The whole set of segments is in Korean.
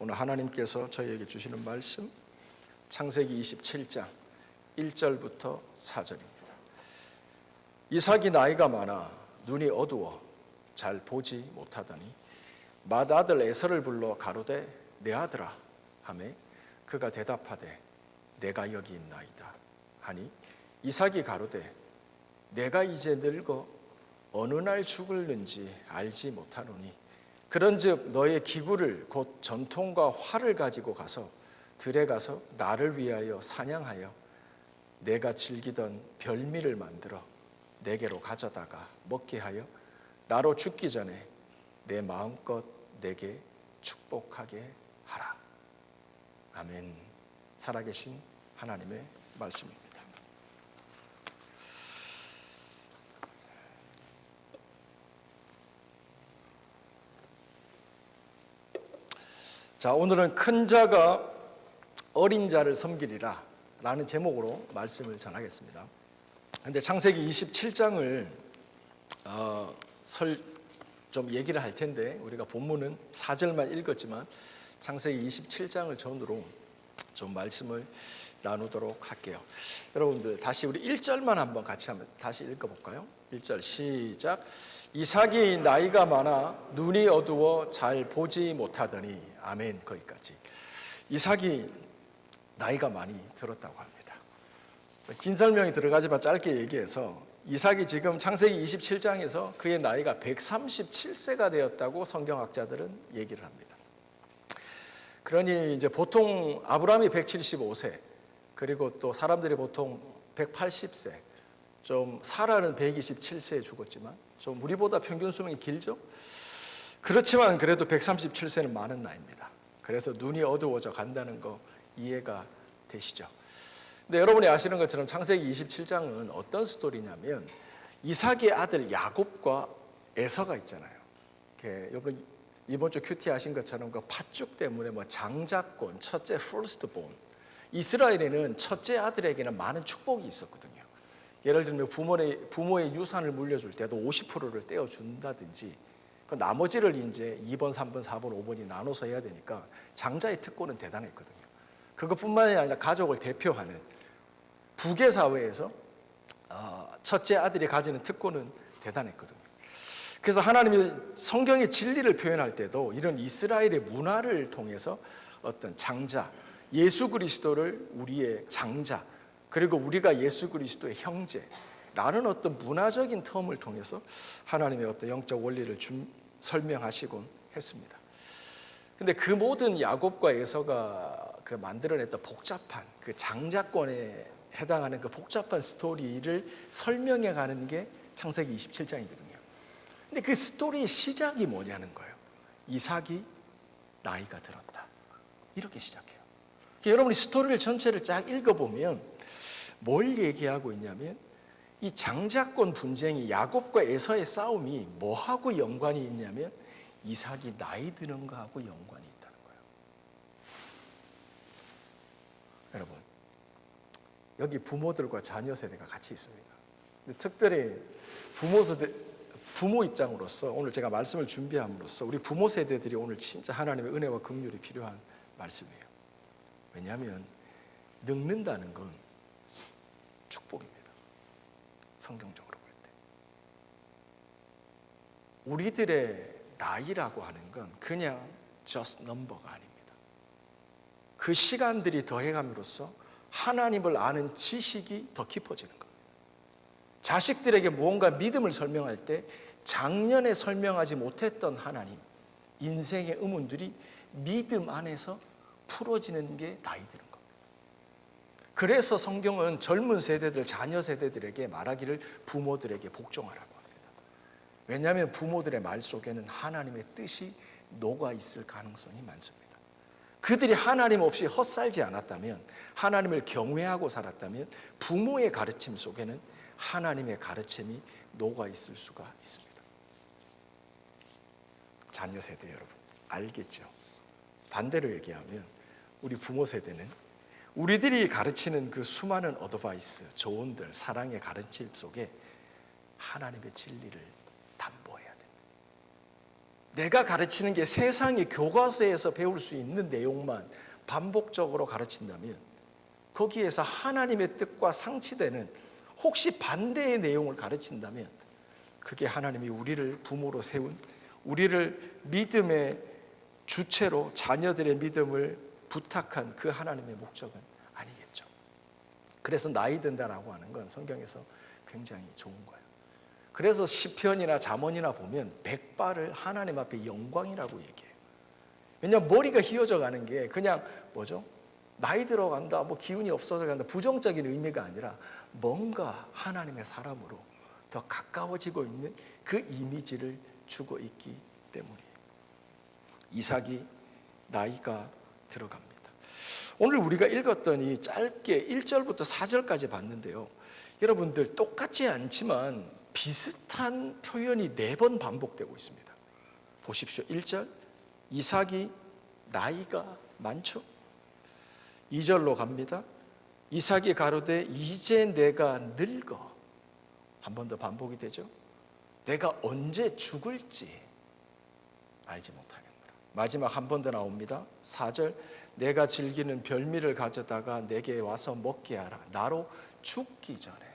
오늘 하나님께서 저희에게 주시는 말씀 창세기 27장 1절부터 4절입니다. 이삭이 나이가 많아 눈이 어두워 잘 보지 못하더니 맏아들 에서를 불러 가로되 내 아들아 하매 그가 대답하되 내가 여기 있나이다 하니 이삭이 가로되 내가 이제 늙어 어느 날 죽을는지 알지 못하노니 그런즉 너의 기구를 곧 전통과 활을 가지고 가서 들에 가서 나를 위하여 사냥하여 내가 즐기던 별미를 만들어 내게로 가져다가 먹게 하여 나로 죽기 전에 내 마음껏 내게 축복하게 하라. 아멘. 살아계신 하나님의 말씀입니다. 자, 오늘은 큰 자가 어린 자를 섬기리라 라는 제목으로 말씀을 전하겠습니다. 그런데 창세기 27장을 좀 얘기를 할 텐데 우리가 본문은 4절만 읽었지만 창세기 27장을 전후로 좀 말씀을 나누도록 할게요. 여러분들 다시 우리 1절만 한번 같이 한번 다시 읽어볼까요? 1절 시작. 이삭이 나이가 많아 눈이 어두워 잘 보지 못하더니 아멘. 거기까지. 이삭이 나이가 많이 들었다고 합니다. 긴 설명이 들어가지만 짧게 얘기해서 이삭이 지금 창세기 27장에서 그의 나이가 137세가 되었다고 성경학자들은 얘기를 합니다. 그러니 이제 보통 아브라함이 175세, 그리고 또 사람들이 보통 180세, 좀 사라는 127세에 죽었지만 좀 우리보다 평균 수명이 길죠? 그렇지만 그래도 137세는 많은 나이입니다. 그래서 눈이 어두워져 간다는 거 이해가 되시죠? 근데 여러분이 아시는 것처럼 창세기 27장은 어떤 스토리냐면 이삭의 아들 야곱과 에서가 있잖아요. 여러분 이번 주 큐티 하신 것처럼 그 팥죽 때문에 뭐 장자권, 첫째 firstborn. 이스라엘에는 첫째 아들에게는 많은 축복이 있었거든요. 예를 들면 부모의 유산을 물려줄 때도 50%를 떼어준다든지 그 나머지를 이제 2번, 3번, 4번, 5번이 나눠서 해야 되니까 장자의 특권은 대단했거든요. 그것뿐만이 아니라 가족을 대표하는 부계 사회에서 첫째 아들이 가지는 특권은 대단했거든요. 그래서 하나님이 성경의 진리를 표현할 때도 이런 이스라엘의 문화를 통해서 어떤 장자, 예수 그리스도를 우리의 장자, 그리고 우리가 예수 그리스도의 형제라는 어떤 문화적인 텀을 통해서 하나님의 어떤 영적 원리를 설명하시곤 했습니다. 근데 그 모든 야곱과 에서가 그 만들어냈던 복잡한 그 장자권에 해당하는 그 복잡한 스토리를 설명해 가는 게 창세기 27장이거든요. 근데 그 스토리의 시작이 뭐냐는 거예요. 이삭이 나이가 들었다. 이렇게 시작해요. 여러분이 스토리를 전체를 쫙 읽어보면 뭘 얘기하고 있냐면 이 장자권 분쟁이 야곱과 에서의 싸움이 뭐하고 연관이 있냐면 이삭이 나이 드는 거하고 연관이 있다는 거예요. 여러분, 여기 부모들과 자녀 세대가 같이 있습니다. 근데 특별히 부모 입장으로서 오늘 제가 말씀을 준비함으로써 우리 부모 세대들이 오늘 진짜 하나님의 은혜와 긍휼이 필요한 말씀이에요. 왜냐하면 늙는다는 건 축복입니다. 성경적으로 볼 때. 우리들의 나이라고 하는 건 그냥 just number가 아닙니다. 그 시간들이 더해감으로써 하나님을 아는 지식이 더 깊어지는 겁니다. 자식들에게 무언가 믿음을 설명할 때 작년에 설명하지 못했던 하나님, 인생의 의문들이 믿음 안에서 풀어지는 게 나이 드는 겁니다. 그래서 성경은 젊은 세대들, 자녀 세대들에게 말하기를 부모들에게 복종하라고 합니다. 왜냐하면 부모들의 말 속에는 하나님의 뜻이 녹아 있을 가능성이 많습니다. 그들이 하나님 없이 헛살지 않았다면, 하나님을 경외하고 살았다면 부모의 가르침 속에는 하나님의 가르침이 녹아 있을 수가 있습니다. 자녀 세대 여러분 알겠죠? 반대로 얘기하면 우리 부모 세대는 우리들이 가르치는 그 수많은 어드바이스, 조언들, 사랑의 가르침 속에 하나님의 진리를 담보해야 됩니다. 내가 가르치는 게 세상의 교과서에서 배울 수 있는 내용만 반복적으로 가르친다면, 거기에서 하나님의 뜻과 상치되는 혹시 반대의 내용을 가르친다면, 그게 하나님이 우리를 부모로 세운, 우리를 믿음의 주체로 자녀들의 믿음을 부탁한 그 하나님의 목적은 아니겠죠. 그래서 나이 든다라고 하는 건 성경에서 굉장히 좋은 거예요. 그래서 시편이나 잠언이나 보면 백발을 하나님 앞에 영광이라고 얘기해요. 왜냐하면 머리가 휘어져 가는 게 그냥 뭐죠? 나이 들어간다, 뭐 기운이 없어져 간다, 부정적인 의미가 아니라 뭔가 하나님의 사람으로 더 가까워지고 있는 그 이미지를 주고 있기 때문이에요. 이삭이 나이가 들어갑니다. 오늘 우리가 읽었던 이 짧게 1절부터 4절까지 봤는데요, 여러분들 똑같지 않지만 비슷한 표현이 4번 반복되고 있습니다. 보십시오. 1절, 이삭이 나이가 많죠. 2절로 갑니다. 이삭이 가로되 이제 내가 늙어. 한 번 더 반복이 되죠. 내가 언제 죽을지 알지 못하겠노라. 마지막 한 번 더 나옵니다. 4절, 내가 즐기는 별미를 가져다가 내게 와서 먹게 하라. 나로 죽기 전에.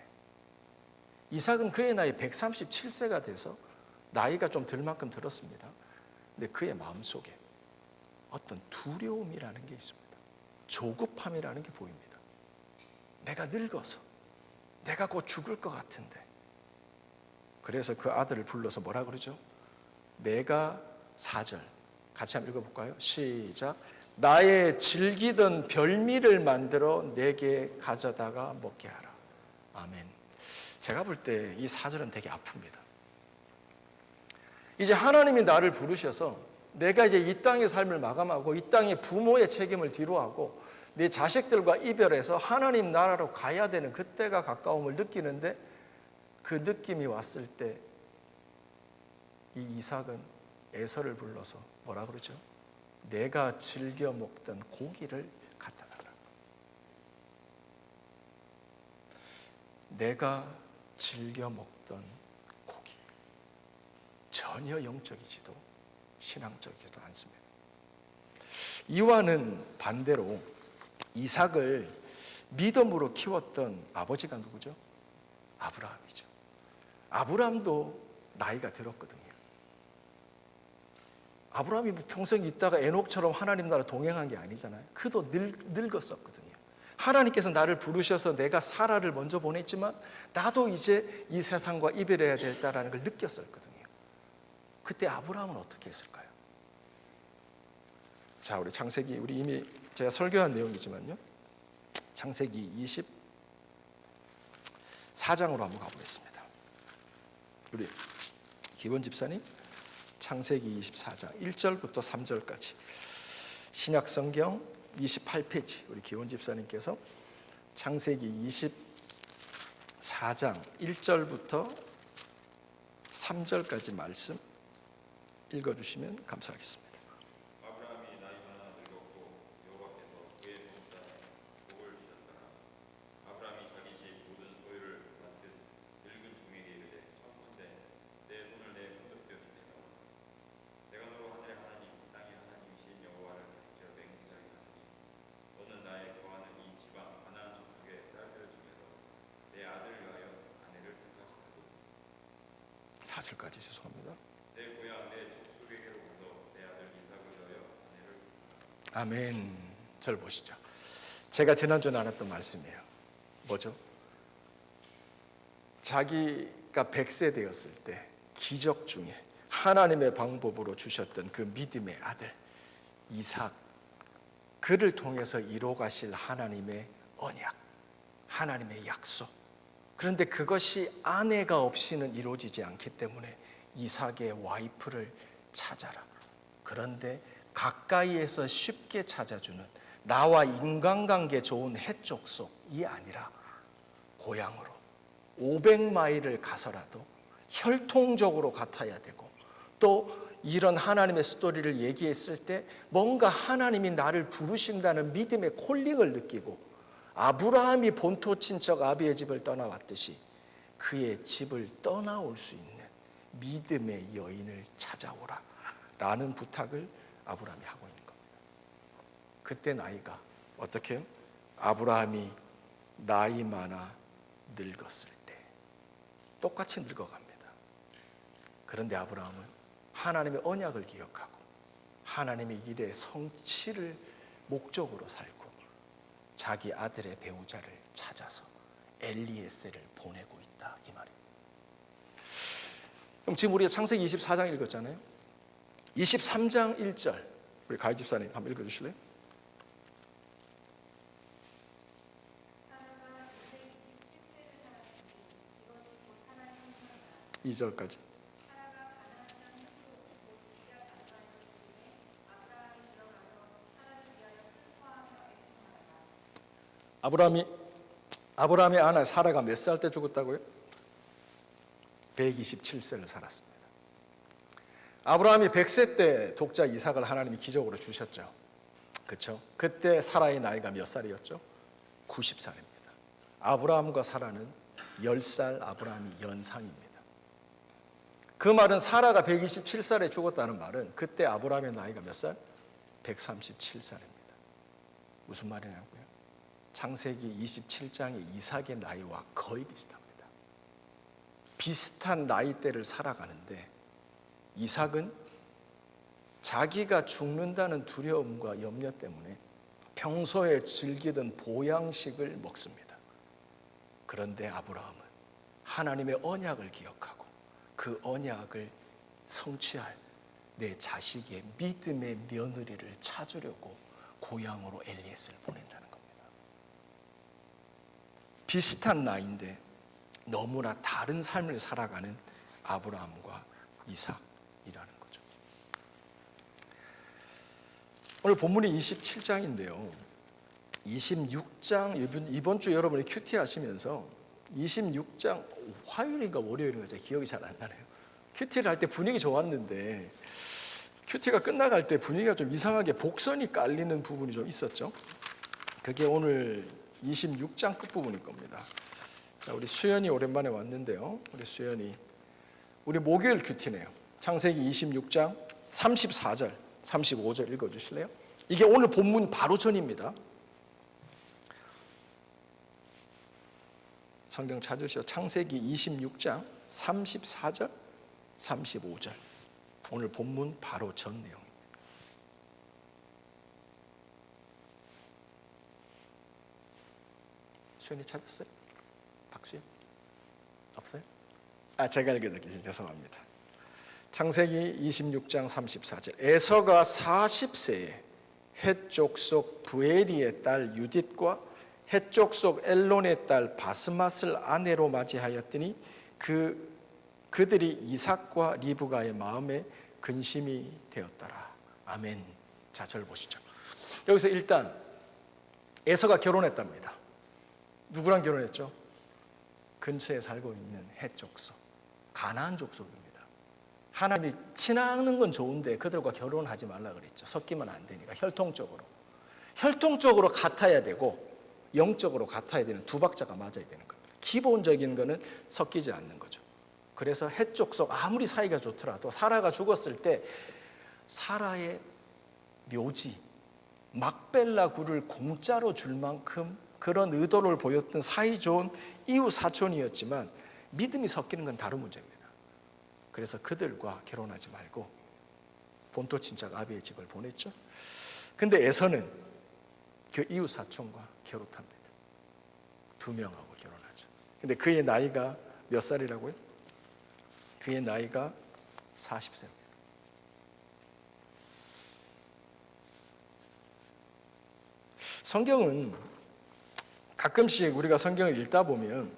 이삭은 그의 나이 137세가 돼서 나이가 좀 들 만큼 들었습니다. 근데 그의 마음속에 어떤 두려움이라는 게 있습니다. 조급함이라는 게 보입니다. 내가 늙어서 내가 곧 죽을 것 같은데. 그래서 그 아들을 불러서 뭐라 그러죠? 내가 4절 같이 한번 읽어볼까요? 시작. 나의 즐기던 별미를 만들어 내게 가져다가 먹게 하라. 아멘. 제가 볼 때 이 4절은 되게 아픕니다. 이제 하나님이 나를 부르셔서 내가 이제 이 땅의 삶을 마감하고 이 땅의 부모의 책임을 뒤로하고 내 자식들과 이별해서 하나님 나라로 가야 되는 그때가 가까움을 느끼는데, 그 느낌이 왔을 때 이 이삭은 에서를 불러서 뭐라 그러죠? 내가 즐겨 먹던 고기를 갖다 달라. 내가 즐겨 먹던 고기. 전혀 영적이지도 신앙적이지도 않습니다. 이와는 반대로 이삭을 믿음으로 키웠던 아버지가 누구죠? 아브라함이죠. 아브라함도 나이가 들었거든요. 아브라함이 평생 있다가 에녹처럼 하나님 나라 동행한 게 아니잖아요. 그도 늙었었거든요. 하나님께서 나를 부르셔서 내가 사라를 먼저 보냈지만 나도 이제 이 세상과 이별해야 될다라는 걸 느꼈었거든요. 그때 아브라함은 어떻게 했을까요? 자, 우리 창세기, 우리 이미 제가 설교한 내용이지만요, 창세기 24장으로 한번 가보겠습니다. 우리 기본 집사님, 창세기 24장 1절부터 3절까지 신약성경 28페이지 우리 기원 집사님께서 창세기 24장 1절부터 3절까지 말씀 읽어주시면 감사하겠습니다. 아브라함이 나이 많아 늙었고 여호와께서 그의 동산에 복을 주셨더라. 아브라함이 자기 집 모든 소유를 맡은 늙은 종에게 이르되 청컨대 내 손을 내 손톱뼈 밑에 넣어라. 내가 너로 하늘의 하나님 땅의 하나님이신 여호와를 가리켜 맹세하게 하노니 너는 나의 거하는 이 지방 가나안 족속의 딸들 중에서 내 아들을 위하여 아내를 택하시고 4절까지 죄송합니다. 내 고향 내 족속에게로부터 내 아들 이삭을 위하여 아내를 아멘. 절 보시죠. 제가 지난주에 나눴던 말씀이에요. 뭐죠? 자기가 100세 되었을 때 기적 중에 하나님의 방법으로 주셨던 그 믿음의 아들 이삭, 그를 통해서 이루어가실 하나님의 언약, 하나님의 약속. 그런데 그것이 아내가 없이는 이루어지지 않기 때문에 이삭의 와이프를 찾아라. 그런데 가까이에서 쉽게 찾아주는, 나와 인간관계 좋은 해족속이 아니라 고향으로 500마일을 가서라도 혈통적으로 같아야 되고, 또 이런 하나님의 스토리를 얘기했을 때 뭔가 하나님이 나를 부르신다는 믿음의 콜링을 느끼고, 아브라함이 본토 친척 아비의 집을 떠나왔듯이 그의 집을 떠나올 수 있는 믿음의 여인을 찾아오라. 라는 부탁을 아브라함이 하고 있는 겁니다. 그때 나이가 어떻게 해요? 아브라함이 나이 많아 늙었을 때 똑같이 늙어갑니다. 그런데 아브라함은 하나님의 언약을 기억하고 하나님의 일의 성취를 목적으로 살고 자기 아들의 배우자를 찾아서 엘리에셀을 보내고 있다, 이 말입니다. 그럼 지금 우리가 창세기 24장 읽었잖아요. 23장 1절 우리 가희 집사님 한번 읽어주실래요? 2절까지. 아브라함의 아내 사라가 몇 살 때 죽었다고요? 127세를 살았습니다. 아브라함이 100세 때 독자 이삭을 하나님이 기적으로 주셨죠. 그렇죠? 그때 사라의 나이가 몇 살이었죠? 90살입니다. 아브라함과 사라는 10살 아브라함이 연상입니다. 그 말은 사라가 127살에 죽었다는 말은 그때 아브라함의 나이가 몇 살? 137살입니다. 무슨 말이냐고요? 창세기 27장의 이삭의 나이와 거의 비슷합니다. 비슷한 나이대를 살아가는데 이삭은 자기가 죽는다는 두려움과 염려 때문에 평소에 즐기던 보양식을 먹습니다. 그런데 아브라함은 하나님의 언약을 기억하고 그 언약을 성취할 내 자식의 믿음의 며느리를 찾으려고 고향으로 엘리에셀을 보낸다는 겁니다. 비슷한 나이인데 너무나 다른 삶을 살아가는 아브라함과 이삭이라는 거죠. 오늘 본문이 27장인데요. 26장 이번 주 여러분이 큐티 하시면서 26장 화요일인가 월요일인가 제가 기억이 잘 안 나네요. 큐티를 할 때 분위기 좋았는데 큐티가 끝나갈 때 분위기가 좀 이상하게 복선이 깔리는 부분이 좀 있었죠. 그게 오늘 26장 끝부분일 겁니다. 자, 우리 수연이 오랜만에 왔는데요. 우리 수연이 우리 목요일 큐티네요. 창세기 26장 34절 35절 읽어주실래요? 이게 오늘 본문 바로 전입니다. 성경 찾으시오. 창세기 26장 34절 35절 오늘 본문 바로 전 내용입니다. 수연이 찾았어요? 박수연? 없어요? 제가 읽어드릴게요. 죄송합니다. 창세기 26장 34절 에서가 40세에 헷 족속 부에리의 딸 유딧과 헷 족속 엘론의 딸 바스맛을 아내로 맞이하였더니 그들이 이삭과 리브가의 마음에 근심이 되었더라. 아멘. 자, 절 보시죠. 여기서 일단 에서가 결혼했답니다. 누구랑 결혼했죠? 근처에 살고 있는 헷 족속, 가나안 족속입니다. 하나님이 친하는 건 좋은데 그들과 결혼하지 말라 그랬죠. 섞이면 안 되니까 혈통적으로 같아야 되고 영적으로 같아야 되는 두 박자가 맞아야 되는 겁니다. 기본적인 거는 섞이지 않는 거죠. 그래서 헷 족속 아무리 사이가 좋더라도 사라가 죽었을 때 사라의 묘지 막벨라 굴을 공짜로 줄 만큼 그런 의도를 보였던 사이 좋은 이웃 사촌이었지만 믿음이 섞이는 건 다른 문제입니다. 그래서 그들과 결혼하지 말고 본토 친척 아비의 집을 보냈죠. 근데 에서는 그 이웃 사촌과 결혼합니다. 2명하고 결혼하죠. 근데 그의 나이가 몇 살이라고요? 그의 나이가 40세입니다. 성경은 가끔씩 우리가 성경을 읽다 보면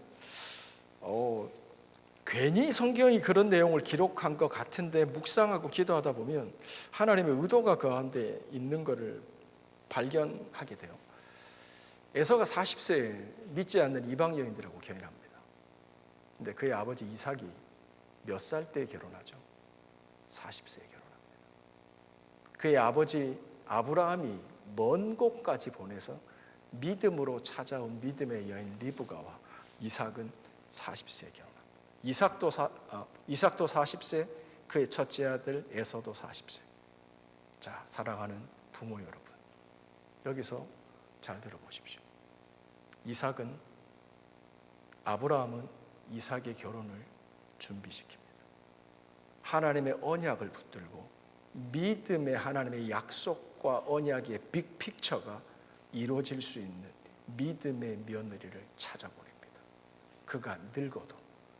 괜히 성경이 그런 내용을 기록한 것 같은데 묵상하고 기도하다 보면 하나님의 의도가 그 가운데 있는 것을 발견하게 돼요. 에서가 40세에 믿지 않는 이방 여인들하고 결혼합니다. 근데 그의 아버지 이삭이 몇 살 때 결혼하죠? 40세에 결혼합니다. 그의 아버지 아브라함이 먼 곳까지 보내서 믿음으로 찾아온 믿음의 여인 리브가와 이삭은 40세에 결혼합니다. 이삭도 40세, 그의 첫째 아들 에서도 40세. 자, 사랑하는 부모 여러분, 여기서 잘 들어보십시오. 아브라함은 이삭의 결혼을 준비시킵니다. 하나님의 언약을 붙들고 믿음의 하나님의 약속과 언약의 빅픽처가 이루어질 수 있는 믿음의 며느리를 찾아보냅니다. 그가 늙어도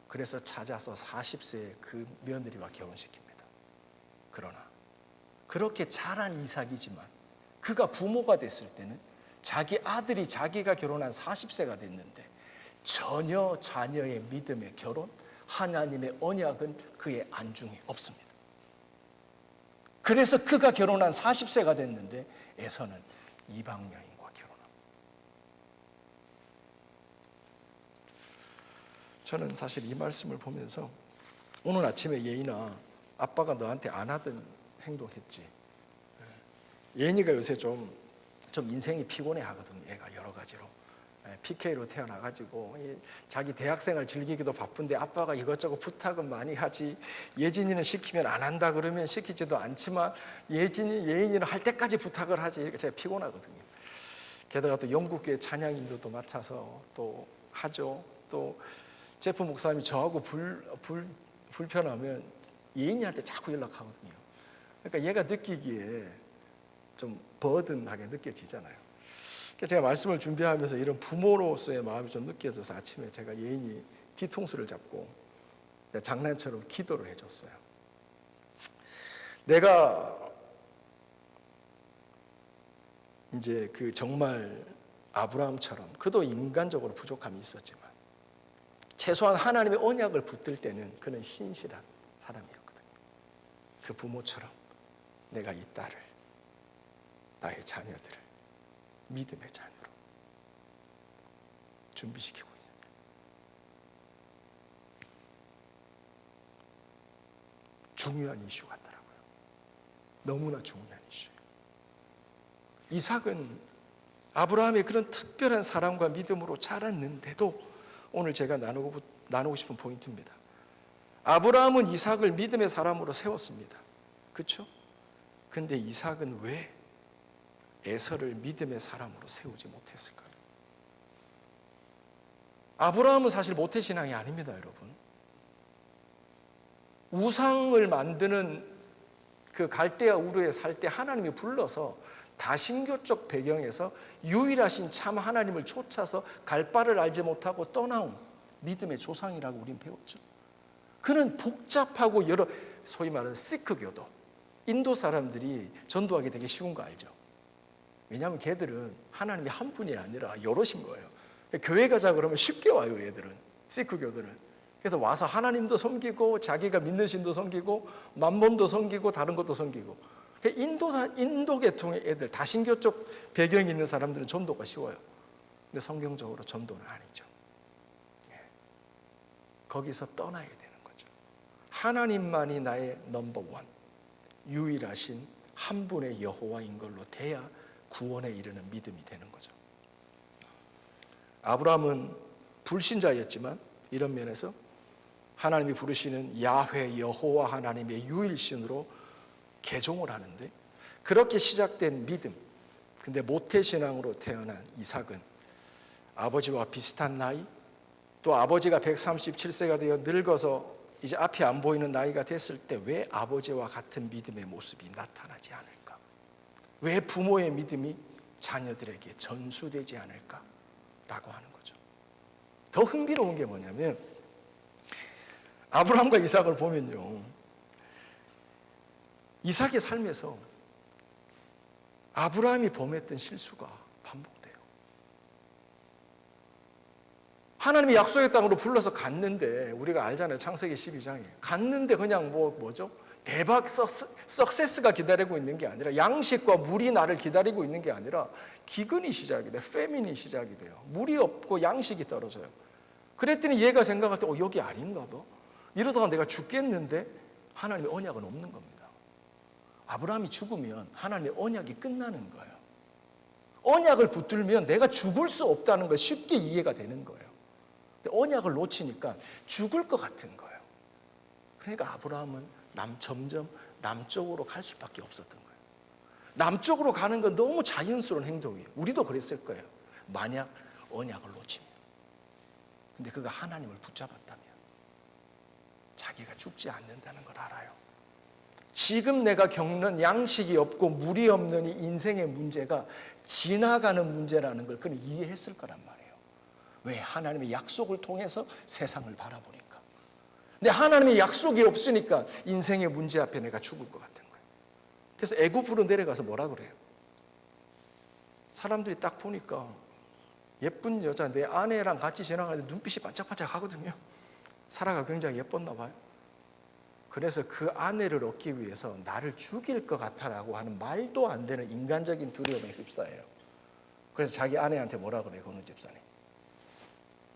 그래서 찾아서 40세에 그 며느리와 결혼시킵니다. 그러나 그렇게 자란 이삭이지만 그가 부모가 됐을 때는 자기 아들이 자기가 결혼한 40세가 됐는데 전혀 자녀의 믿음의 결혼, 하나님의 언약은 그의 안중에 없습니다. 그래서 그가 결혼한 40세가 됐는데 에서는 이방 여인과 결혼합니다. 저는 사실 이 말씀을 보면서 오늘 아침에 예인아, 아빠가 너한테 안 하던 행동했지. 예인이가 요새 좀 인생이 피곤해 하거든요. 얘가 여러 가지로. PK로 태어나가지고 자기 대학생활 즐기기도 바쁜데 아빠가 이것저것 부탁은 많이 하지. 예진이는 시키면 안 한다 그러면 시키지도 않지만 예인이는 할 때까지 부탁을 하지. 이렇게 제가 피곤하거든요. 게다가 또 영국교회 찬양 인도도 맡아서 또 하죠. 또 제프 목사님이 저하고 불편하면 예인이한테 자꾸 연락하거든요. 그러니까 얘가 느끼기에 좀 버든하게 느껴지잖아요. 제가 말씀을 준비하면서 이런 부모로서의 마음이 좀 느껴져서 아침에 제가 예인이 뒤통수를 잡고 장난처럼 기도를 해줬어요. 내가 이제 그 정말 아브라함처럼 그도 인간적으로 부족함이 있었지만 최소한 하나님의 언약을 붙들 때는 그는 신실한 사람이었거든요. 그 부모처럼 내가 이 딸을, 나의 자녀들을 믿음의 자녀로 준비시키고 있는 중요한 이슈 같더라고요. 너무나 중요한 이슈예요. 이삭은 아브라함의 그런 특별한 사랑과 믿음으로 자랐는데도 오늘 제가 나누고 싶은 포인트입니다. 아브라함은 이삭을 믿음의 사람으로 세웠습니다. 그렇죠? 근데 이삭은 왜 에서를 믿음의 사람으로 세우지 못했을까요? 아브라함은 사실 모태신앙이 아닙니다, 여러분. 우상을 만드는 그 갈대아 우르에 살 때 하나님이 불러서 다신교적 배경에서 유일하신 참 하나님을 쫓아서 갈 바를 알지 못하고 떠나온 믿음의 조상이라고 우린 배웠죠. 그는 복잡하고 여러 소위 말하는 시크교도, 인도 사람들이 전도하기 되게 쉬운 거 알죠? 왜냐하면 걔들은 하나님이 한 분이 아니라 여럿인 거예요. 교회 가자 그러면 쉽게 와요, 얘들은. 시크교들은. 그래서 와서 하나님도 섬기고 자기가 믿는 신도 섬기고 만몬도 섬기고 다른 것도 섬기고. 인도 계통의 애들, 다신교 쪽 배경이 있는 사람들은 전도가 쉬워요. 근데 성경적으로 전도는 아니죠. 거기서 떠나야 되는 거죠. 하나님만이 나의 넘버원, 유일하신 한 분의 여호와인 걸로 돼야 구원에 이르는 믿음이 되는 거죠. 아브라함은 불신자였지만 이런 면에서 하나님이 부르시는 야훼 여호와 하나님의 유일신으로 개종을 하는데, 그렇게 시작된 믿음, 근데 모태신앙으로 태어난 이삭은 아버지와 비슷한 나이, 또 아버지가 137세가 되어 늙어서 이제 앞이 안 보이는 나이가 됐을 때 왜 아버지와 같은 믿음의 모습이 나타나지 않을까? 왜 부모의 믿음이 자녀들에게 전수되지 않을까라고 하는 거죠. 더 흥미로운 게 뭐냐면 아브라함과 이삭을 보면요, 이삭의 삶에서 아브라함이 범했던 실수가 반복돼요. 하나님이 약속의 땅으로 불러서 갔는데, 우리가 알잖아요. 창세기 12장에 갔는데 그냥 뭐죠? 대박 석세스가 기다리고 있는 게 아니라, 양식과 물이 나를 기다리고 있는 게 아니라 기근이 시작이 돼요. 페민이 시작이 돼요. 물이 없고 양식이 떨어져요. 그랬더니 얘가 생각할 때 여기 아닌가 봐. 이러다가 내가 죽겠는데 하나님의 언약은 없는 겁니다. 아브라함이 죽으면 하나님의 언약이 끝나는 거예요. 언약을 붙들면 내가 죽을 수 없다는 걸 쉽게 이해가 되는 거예요. 근데 언약을 놓치니까 죽을 것 같은 거예요. 그러니까 아브라함은 점점 남쪽으로 갈 수밖에 없었던 거예요. 남쪽으로 가는 건 너무 자연스러운 행동이에요. 우리도 그랬을 거예요. 만약 언약을 놓치면. 근데 그가 하나님을 붙잡았다면 자기가 죽지 않는다는 걸 알아요. 지금 내가 겪는 양식이 없고 물이 없는 이 인생의 문제가 지나가는 문제라는 걸 그는 이해했을 거란 말이에요. 왜? 하나님의 약속을 통해서 세상을 바라보니까. 근데 하나님의 약속이 없으니까 인생의 문제 앞에 내가 죽을 것 같은 거예요. 그래서 애굽으로 내려가서 뭐라 그래요? 사람들이 딱 보니까 예쁜 여자, 내 아내랑 같이 지나가는데 눈빛이 반짝반짝 하거든요. 사라가 굉장히 예뻤나 봐요. 그래서 그 아내를 얻기 위해서 나를 죽일 것 같아라고 하는 말도 안 되는 인간적인 두려움에 휩싸여요. 그래서 자기 아내한테 뭐라 그래요, 권은 집사님?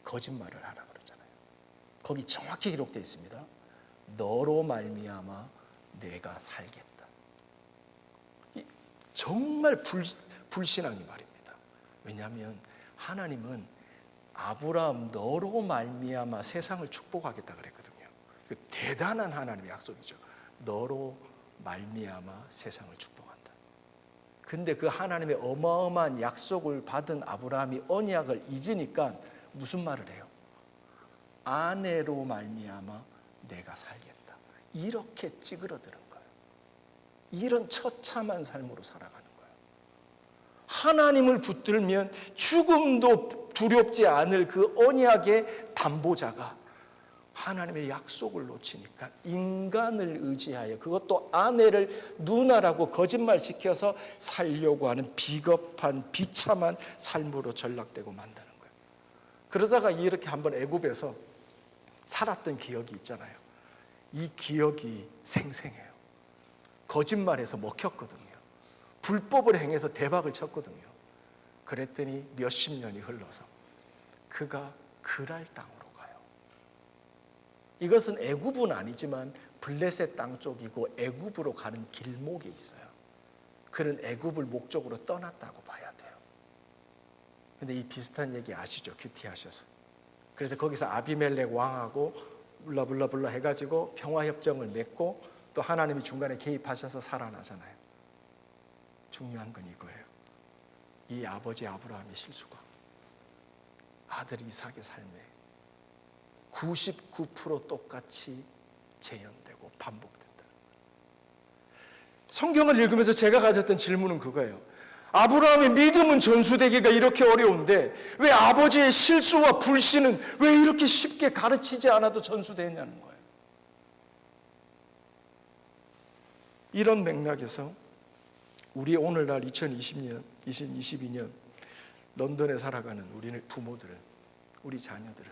거짓말을 하라 그러잖아요. 거기 정확히 기록되어 있습니다. 너로 말미암아 내가 살겠다. 정말 불신앙이 말입니다. 왜냐하면 하나님은 아브라함 너로 말미암아 세상을 축복하겠다 그랬거든요. 그 대단한 하나님의 약속이죠. 너로 말미암아 세상을 축복한다. 근데 그 하나님의 어마어마한 약속을 받은 아브라함이 언약을 잊으니까 무슨 말을 해요? 아내로 말미암아 내가 살겠다. 이렇게 찌그러드는 거예요. 이런 처참한 삶으로 살아가는 거예요. 하나님을 붙들면 죽음도 두렵지 않을 그 언약의 담보자가 하나님의 약속을 놓치니까 인간을 의지하여, 그것도 아내를 누나라고 거짓말시켜서 살려고 하는 비겁한 비참한 삶으로 전락되고 만다는 거예요. 그러다가 이렇게 한번 애굽에서 살았던 기억이 있잖아요. 이 기억이 생생해요. 거짓말해서 먹혔거든요. 불법을 행해서 대박을 쳤거든요. 그랬더니 몇십 년이 흘러서 그가 그랄 땅으로 가요. 이것은 애굽은 아니지만 블레셋 땅 쪽이고 애굽으로 가는 길목에 있어요. 그는 애굽을 목적으로 떠났다고 봐야 돼요. 근데 이 비슷한 얘기 아시죠? 큐티하셔서. 그래서 거기서 아비멜렉 왕하고 블라블라블라 해가지고 평화협정을 맺고 또 하나님이 중간에 개입하셔서 살아나잖아요. 중요한 건 이거예요. 이 아버지 아브라함의 실수가 아들 이삭의 삶에 99% 똑같이 재현되고 반복된다. 성경을 읽으면서 제가 가졌던 질문은 그거예요. 아브라함의 믿음은 전수되기가 이렇게 어려운데 왜 아버지의 실수와 불신은 왜 이렇게 쉽게 가르치지 않아도 전수되냐는 거예요. 이런 맥락에서 우리 오늘날 2022년 런던에 살아가는 우리 부모들은, 우리 자녀들은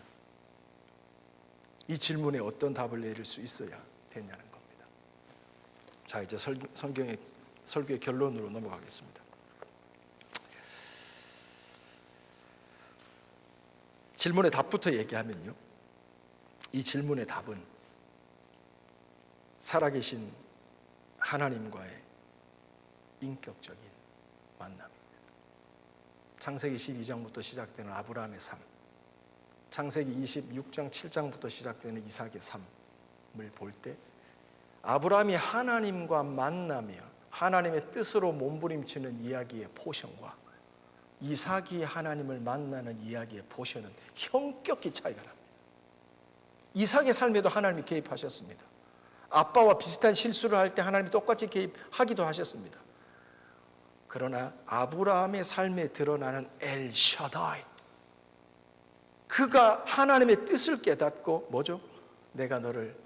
이 질문에 어떤 답을 내릴 수 있어야 되냐는 겁니다. 자, 이제 설교의 결론으로 넘어가겠습니다. 질문의 답부터 얘기하면요, 이 질문의 답은 살아계신 하나님과의 인격적인 만남입니다. 창세기 12장부터 시작되는 아브라함의 삶, 창세기 26장 7장부터 시작되는 이삭의 삶을 볼 때 아브라함이 하나님과 만나며 하나님의 뜻으로 몸부림치는 이야기의 포션과 이삭이 하나님을 만나는 이야기의 포션은 현격히 차이가 납니다. 이삭의 삶에도 하나님이 개입하셨습니다. 아빠와 비슷한 실수를 할 때 하나님이 똑같이 개입하기도 하셨습니다. 그러나 아브라함의 삶에 드러나는 엘 샤다이, 그가 하나님의 뜻을 깨닫고 뭐죠? 내가 너를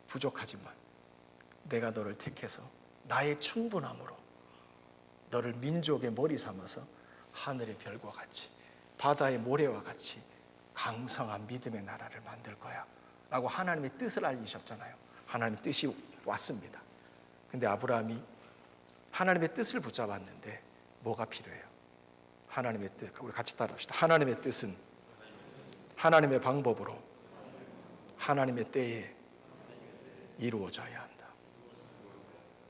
부족하지만 내가 너를 택해서 나의 충분함으로 너를 민족의 머리 삼아서 하늘의 별과 같이 바다의 모래와 같이 강성한 믿음의 나라를 만들 거야 라고 하나님의 뜻을 알리셨잖아요. 하나님의 뜻이 왔습니다. 근데 아브라함이 하나님의 뜻을 붙잡았는데 뭐가 필요해요? 하나님의 뜻, 우리 같이 따라합시다. 하나님의 뜻은 하나님의 방법으로 하나님의 때에 이루어져야 한다.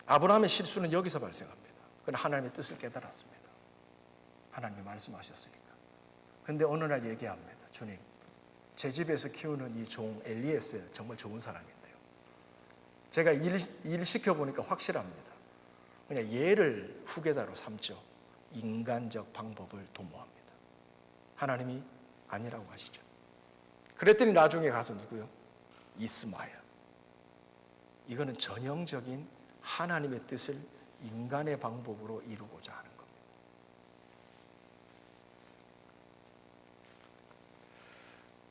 아브라함의 실수는 여기서 발생합니다. 그는 하나님의 뜻을 깨달았습니다. 하나님이 말씀하셨으니까. 근데 어느 날 얘기합니다. 주님, 제 집에서 키우는 이 종 엘리에셀 정말 좋은 사람인데요. 제가 일 시켜보니까 확실합니다. 그냥 얘를 후계자로 삼죠. 인간적 방법을 도모합니다. 하나님이 아니라고 하시죠. 그랬더니 나중에 가서 누구요? 이스마엘. 이거는 전형적인 하나님의 뜻을 인간의 방법으로 이루고자 하는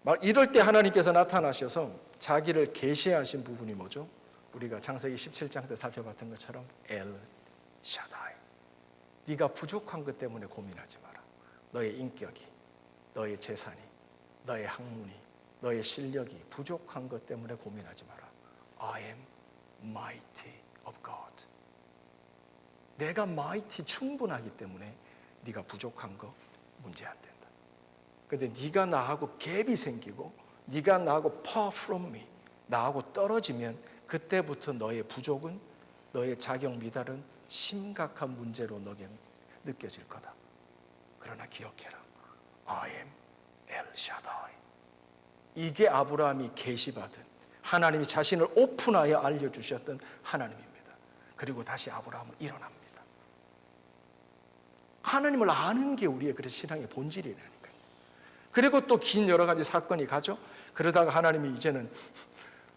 겁니다. 이럴 때 하나님께서 나타나셔서 자기를 계시하신 부분이 뭐죠? 우리가 창세기 17장 때 살펴봤던 것처럼 엘 샤다이. 네가 부족한 것 때문에 고민하지 마라. 너의 인격이, 너의 재산이, 너의 학문이, 너의 실력이 부족한 것 때문에 고민하지 마라. I am mighty of God. 내가 mighty 충분하기 때문에 네가 부족한 거 문제 안 된다. 근데 네가 나하고 갭이 생기고 네가 나하고 far from me, 나하고 떨어지면 그때부터 너의 부족은, 너의 자격 미달은 심각한 문제로 너에게 느껴질 거다. 그러나 기억해라. I am El Shaddai. 이게 아브라함이 계시받은, 하나님이 자신을 오픈하여 알려주셨던 하나님입니다. 그리고 다시 아브라함은 일어납니다. 하나님을 아는 게 우리의 그래서 신앙의 본질이라니까요. 그리고 또 긴 여러 가지 사건이 가죠. 그러다가 하나님이 이제는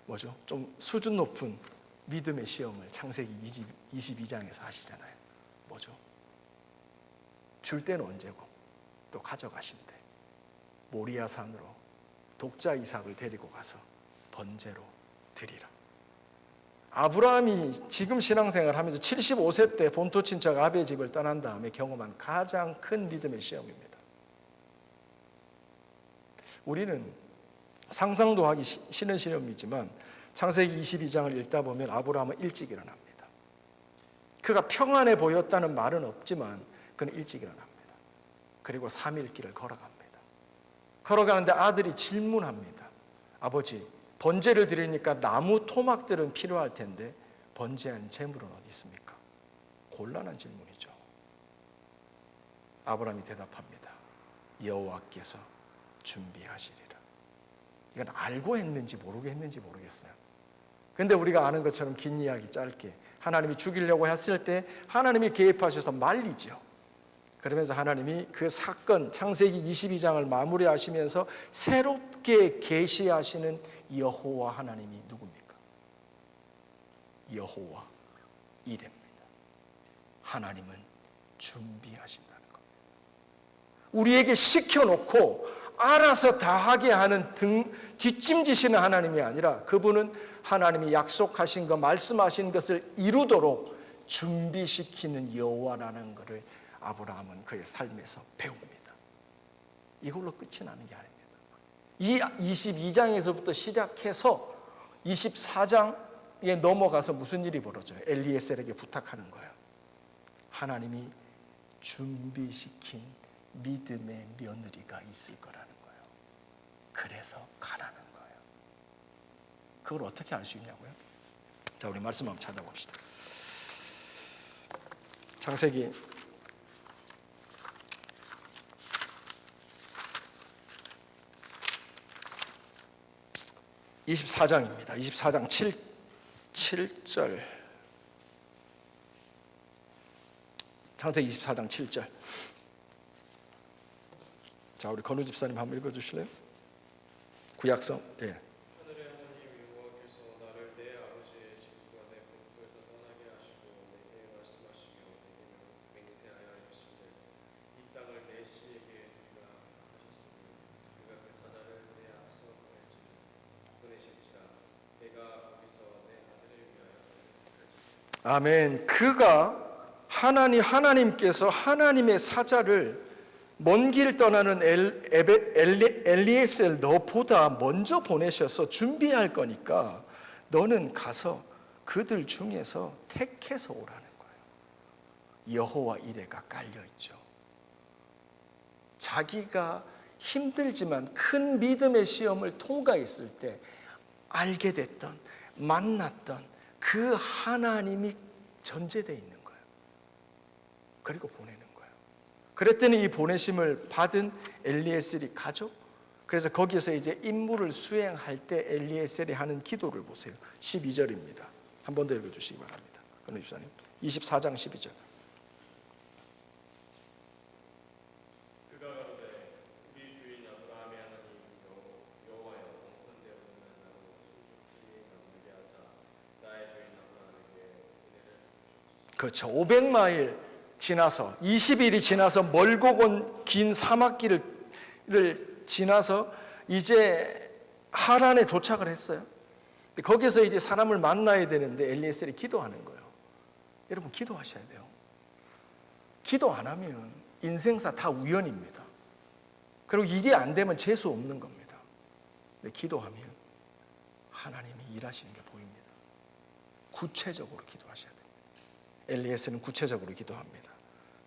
뭐죠? 좀 수준 높은 믿음의 시험을 창세기 22장에서 하시잖아요. 뭐죠? 줄 때는 언제고 또 가져가신대. 모리아 산으로 독자 이삭을 데리고 가서 번제로 드리라. 아브라함이 지금 신앙생활을 하면서 75세 때 본토 친척 아베 집을 떠난 다음에 경험한 가장 큰 믿음의 시험입니다. 우리는 상상도 하기 싫은 시험이지만 창세기 22장을 읽다 보면 아브라함은 일찍 일어납니다. 그가 평안해 보였다는 말은 없지만 그는 일찍 일어납니다. 그리고 3일 길을 걸어갑니다. 걸어가는데 아들이 질문합니다. 아버지, 번제를 드리니까 나무 토막들은 필요할 텐데 번제한 재물은 어디 있습니까? 곤란한 질문이죠. 아브라함이 대답합니다. 여호와께서 준비하시리라. 이건 알고 했는지 모르고 했는지 모르겠어요. 근데 우리가 아는 것처럼 긴 이야기 짧게, 하나님이 죽이려고 했을 때 하나님이 개입하셔서 말리죠. 그러면서 하나님이 그 사건 창세기 22장을 마무리하시면서 새롭게 계시하시는 여호와 하나님이 누굽니까? 여호와 이레입니다. 하나님은 준비하신다는 겁니다. 우리에게 시켜놓고 알아서 다 하게 하는 뒷짐지시는 하나님이 아니라 그분은 하나님이 약속하신 것, 말씀하신 것을 이루도록 준비시키는 여호와라는 것을 아브라함은 그의 삶에서 배웁니다. 이걸로 끝이 나는 게 아닙니다. 이 22장에서부터 시작해서 24장에 넘어가서 무슨 일이 벌어져요? 엘리에셀에게 부탁하는 거예요. 하나님이 준비시킨 믿음의 며느리가 있을 거라는 거예요. 그래서 가라는 거예요. 그걸 어떻게 알 수 있냐고요? 자, 우리 말씀 한번 찾아봅시다. 창세기 24장입니다. 24장 7절. 창세기 24장 7절. 자, 우리 건우 집사님 한번 읽어주실래요? 구약성. 예. 하늘의 하나님 여호와께서 나를 내 아버지의 집과 내 본토에서 떠나게 하시고 내게 말씀하시며 내게 맹세하여 하시되 이 땅을 내 씨에게 주리라 하셨으니 그가 그 사자를 내 앞서 보내실지라 내가 거기서 내 아들을 위하여 보낼지라. 아멘. 그가 하나님께서 하나님의 사자를 먼 길 떠나는 엘리에셀 너보다 먼저 보내셔서 준비할 거니까 너는 가서 그들 중에서 택해서 오라는 거예요. 여호와 이레가 깔려 있죠. 자기가 힘들지만 큰 믿음의 시험을 통과했을 때 알게 됐던, 만났던 그 하나님이 전제되어 있는 거예요. 그리고 보내는 거예요. 그랬더니 이 보내심을 받은 엘리에셀이 가죠. 그래서 거기서 이제 임무를 수행할 때 엘리에셀이 하는 기도를 보세요. 12절입니다. 한 번 더 읽어주시기 바랍니다. 건우 집사님. 24장 12절. 그가 가로되 우리 주인 아브라함의 하나님 여호와여 원컨대 오늘날 나로 순족히 남게 하사 나의 주인 아브라함에게 은혜를 주옵소서. 그렇죠. 500마일 지나서 20일이 지나서 멀고 건 긴 사막길을 지나서 이제 하란에 도착을 했어요. 거기서 이제 사람을 만나야 되는데 엘리에셀이 기도하는 거예요. 여러분 기도하셔야 돼요. 기도 안 하면 인생사 다 우연입니다. 그리고 이게 안 되면 재수 없는 겁니다. 근데 기도하면 하나님이 일하시는 게 보입니다. 구체적으로 기도하셔야 됩니다. 엘리에셀은 구체적으로 기도합니다.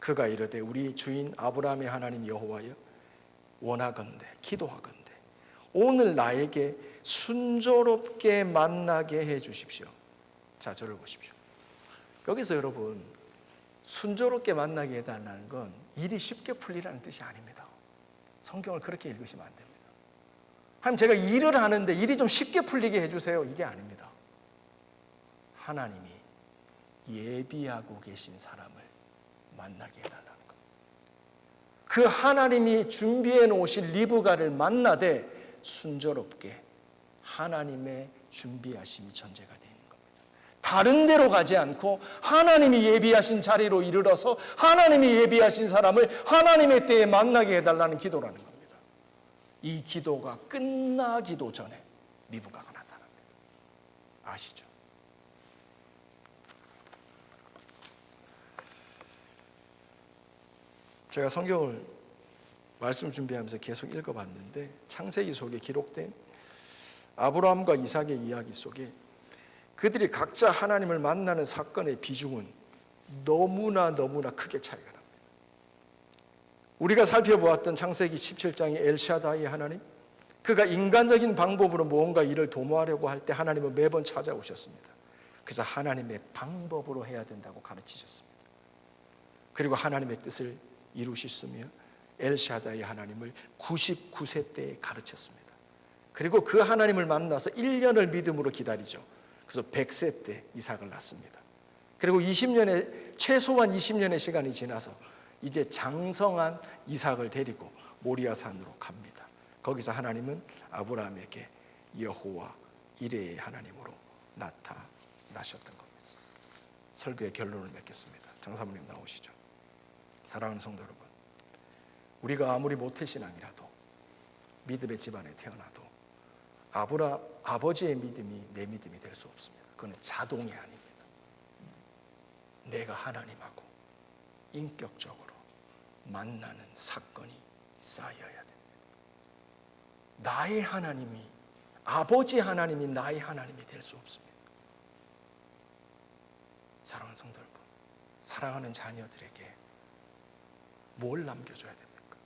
그가 이르되 우리 주인 아브라함의 하나님 여호와여 원하건대 기도하건대 오늘 나에게 순조롭게 만나게 해 주십시오. 자, 저를 보십시오. 여기서 여러분 순조롭게 만나게 해달라는 건 일이 쉽게 풀리라는 뜻이 아닙니다. 성경을 그렇게 읽으시면 안 됩니다. 하나님 제가 일을 하는데 일이 좀 쉽게 풀리게 해주세요. 이게 아닙니다. 하나님이 예비하고 계신 사람을 만나게 해달라는 겁니다. 그 하나님이 준비해 놓으신 리브가를 만나되 순조롭게 하나님의 준비하심이 전제가 되는 겁니다. 다른 데로 가지 않고 하나님이 예비하신 자리로 이르러서 하나님이 예비하신 사람을 하나님의 때에 만나게 해달라는 기도라는 겁니다. 이 기도가 끝나기도 전에 리브가가 나타납니다. 아시죠? 제가 성경을 말씀 준비하면서 계속 읽어봤는데 창세기 속에 기록된 아브라함과 이삭의 이야기 속에 그들이 각자 하나님을 만나는 사건의 비중은 너무나 크게 차이가 납니다. 우리가 살펴보았던 창세기 17장의 엘샤다이 하나님, 그가 인간적인 방법으로 무언가 일을 도모하려고 할 때 하나님은 매번 찾아오셨습니다. 그래서 하나님의 방법으로 해야 된다고 가르치셨습니다. 그리고 하나님의 뜻을 이루셨으며 엘샤다이 하나님을 99세 때에 가르쳤습니다. 그리고 그 하나님을 만나서 1년을 믿음으로 기다리죠. 그래서 100세 때 이삭을 낳습니다. 그리고 최소한 20년의 시간이 지나서 이제 장성한 이삭을 데리고 모리아산으로 갑니다. 거기서 하나님은 아브라함에게 여호와 이레의 하나님으로 나타나셨던 겁니다. 설교의 결론을 맺겠습니다. 장사모님 나오시죠. 사랑하는 성도 여러분, 우리가 아무리 모태신앙이라도 믿음의 집안에 태어나도 아버지의 믿음이 내 믿음이 될 수 없습니다. 그건 자동이 아닙니다. 내가 하나님하고 인격적으로 만나는 사건이 쌓여야 됩니다. 나의 하나님이, 아버지 하나님이 나의 하나님이 될 수 없습니다. 사랑하는 성도 여러분, 사랑하는 자녀들에게 뭘 남겨줘야 됩니까?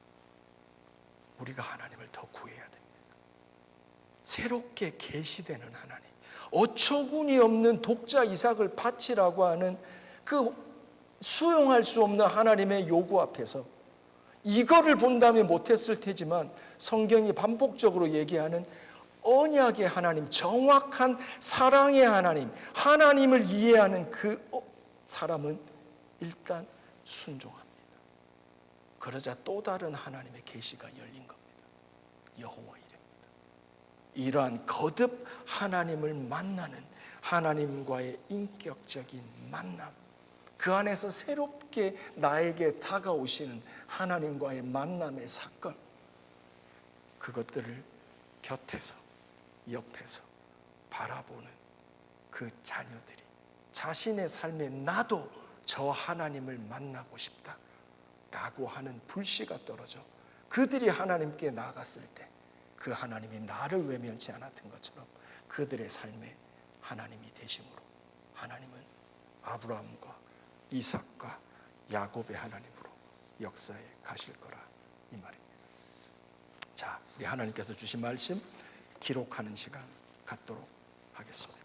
우리가 하나님을 더 구해야 됩니다. 새롭게 계시되는 하나님, 어처구니 없는 독자 이삭을 바치라고 하는 그 수용할 수 없는 하나님의 요구 앞에서 이거를 본다면 못했을 테지만 성경이 반복적으로 얘기하는 언약의 하나님, 정확한 사랑의 하나님, 하나님을 이해하는 그 사람은 일단 순종합니다. 그러자 또 다른 하나님의 계시가 열린 겁니다. 여호와 이레입니다. 이러한 거듭 하나님을 만나는 하나님과의 인격적인 만남, 그 안에서 새롭게 나에게 다가오시는 하나님과의 만남의 사건, 그것들을 곁에서 옆에서 바라보는 그 자녀들이 자신의 삶에 나도 저 하나님을 만나고 싶다 라고 하는 불씨가 떨어져 그들이 하나님께 나아갔을 때 그 하나님이 나를 외면치 않았던 것처럼 그들의 삶에 하나님이 되심으로 하나님은 아브라함과 이삭과 야곱의 하나님으로 역사에 가실 거라 이 말입니다. 자, 우리 하나님께서 주신 말씀 기록하는 시간 갖도록 하겠습니다.